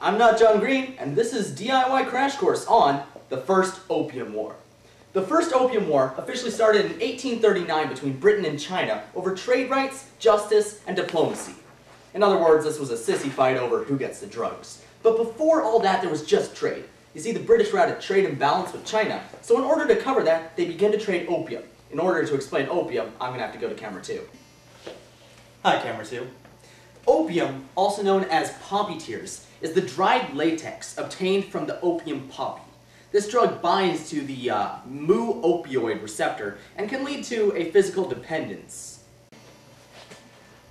I'm not John Green, and this is DIY Crash Course on the First Opium War. The First Opium War officially started in 1839 between Britain and China over trade rights, justice, and diplomacy. In other words, this was a sissy fight over who gets the drugs. But before all that, there was just trade. You see, the British were at a trade imbalance with China, so in order to cover that, they began to trade opium. In order to explain opium, I'm going to have to go to camera 2. Hi, camera 2. Opium, also known as poppy tears, is the dried latex obtained from the opium poppy. This drug binds to the mu-opioid receptor and can lead to a physical dependence.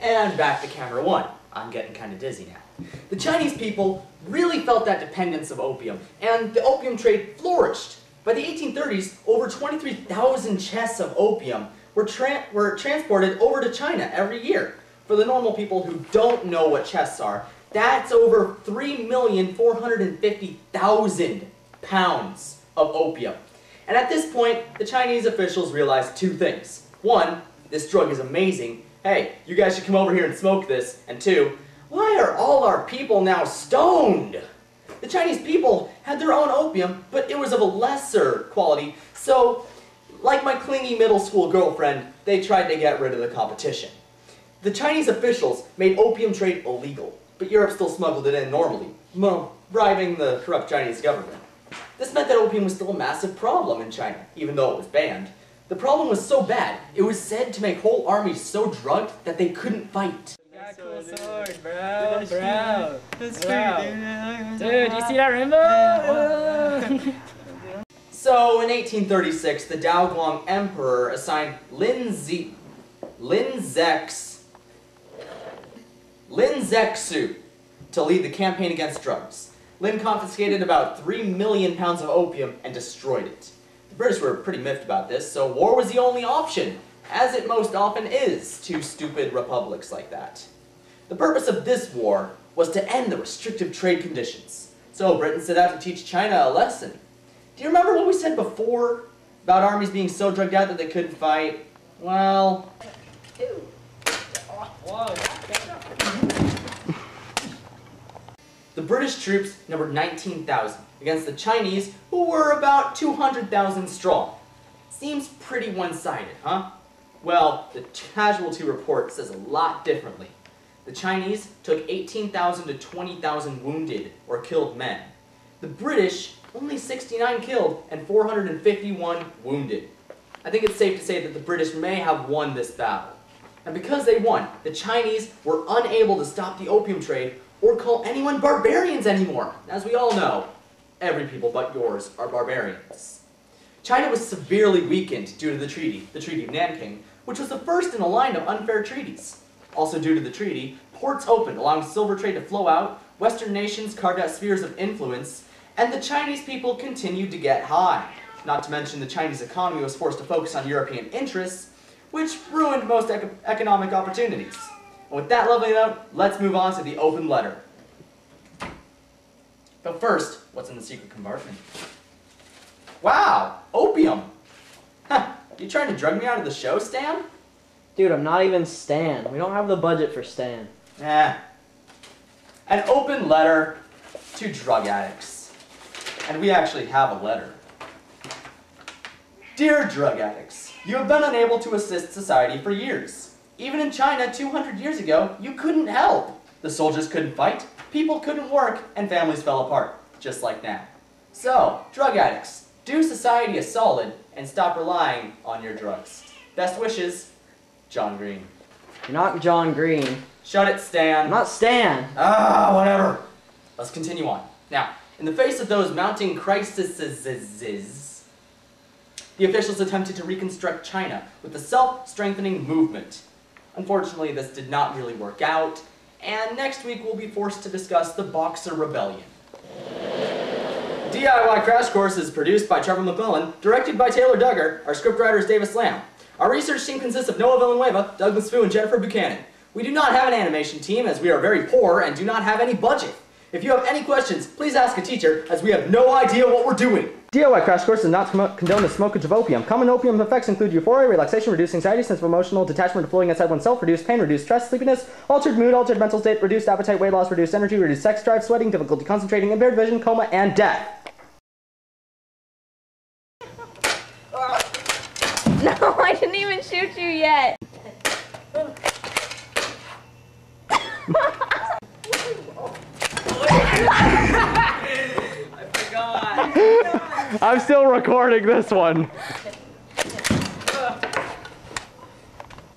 And back to camera 1. I'm getting kind of dizzy now. The Chinese people really felt that dependence of opium, and the opium trade flourished. By the 1830s, over 23,000 chests of opium were transported over to China every year. For the normal people who don't know what chests are, that's over 3,450,000 pounds of opium. And at this point, the Chinese officials realized two things. One, this drug is amazing. Hey, you guys should come over here and smoke this. And two, why are all our people now stoned? The Chinese people had their own opium, but it was of a lesser quality, so, like my clingy middle school girlfriend, they tried to get rid of the competition. The Chinese officials made opium trade illegal, but Europe still smuggled it in normally, bribing the corrupt Chinese government. This meant that opium was still a massive problem in China, even though it was banned. The problem was so bad, it was said to make whole armies so drugged that they couldn't fight. Cool sword, bro. That's true, dude, you see that rainbow? So, in 1836, the Daoguang Emperor assigned Lin Zexu to lead the campaign against drugs. Lin confiscated about 3 million pounds of opium and destroyed it. The British were pretty miffed about this, so war was the only option, as it most often is to stupid republics like that. The purpose of this war was to end the restrictive trade conditions. So Britain set out to teach China a lesson. Do you remember what we said before about armies being so drugged out that they couldn't fight? Well... The British troops numbered 19,000 against the Chinese, who were about 200,000 strong. Seems pretty one-sided, huh? Well, the casualty report says a lot differently. The Chinese took 18,000 to 20,000 wounded or killed men. The British, only 69 killed and 451 wounded. I think it's safe to say that the British may have won this battle. And because they won, the Chinese were unable to stop the opium trade or call anyone barbarians anymore. As we all know, every people but yours are barbarians. China was severely weakened due to the Treaty of Nanking, which was the first in a line of unfair treaties. Also due to the treaty, ports opened, allowing silver trade to flow out, Western nations carved out spheres of influence, and the Chinese people continued to get high. Not to mention the Chinese economy was forced to focus on European interests, which ruined most economic opportunities. And with that lovely note, let's move on to the open letter. But first, what's in the secret compartment? Wow! Opium! Huh, you trying to drug me out of the show, Stan? Dude, I'm not even Stan. We don't have the budget for Stan. An open letter to drug addicts. And we actually have a letter. Dear drug addicts, you have been unable to assist society for years. Even in China 200 years ago, you couldn't help. The soldiers couldn't fight, people couldn't work, and families fell apart, just like now. So, drug addicts, do society a solid and stop relying on your drugs. Best wishes, John Green. You're not John Green. Shut it, Stan. I'm not Stan. Ah, whatever. Let's continue on. Now, in the face of those mounting crises, the officials attempted to reconstruct China with the self-strengthening movement. Unfortunately, this did not really work out, and next week we'll be forced to discuss the Boxer Rebellion. DIY Crash Course is produced by Trevor McClellan, directed by Taylor Duggar. Our scriptwriter is Davis Lamb. Our research team consists of Noah Villanueva, Douglas Fu, and Jennifer Buchanan. We do not have an animation team as we are very poor and do not have any budget. If you have any questions, please ask a teacher, as we have no idea what we're doing. DIY Crash Course does not condone the smokage of opium. Common opium effects include euphoria, relaxation, reduced anxiety, sense of emotional detachment to floating outside oneself, reduced pain, reduced stress, sleepiness, altered mood, altered mental state, reduced appetite, weight loss, reduced energy, reduced sex drive, sweating, difficulty concentrating, impaired vision, coma, and death. No, I didn't even shoot you yet. I forgot. I'm still recording this one.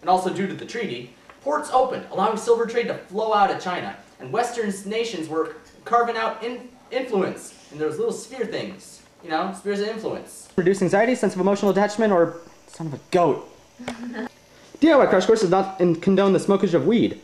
And also due to the treaty, ports opened, allowing silver trade to flow out of China, and Western nations were carving out influence in those little sphere things. You know, spheres of influence. Reduce anxiety, sense of emotional attachment, or son of a goat. DIY Crash Course does not condone the smokage of weed.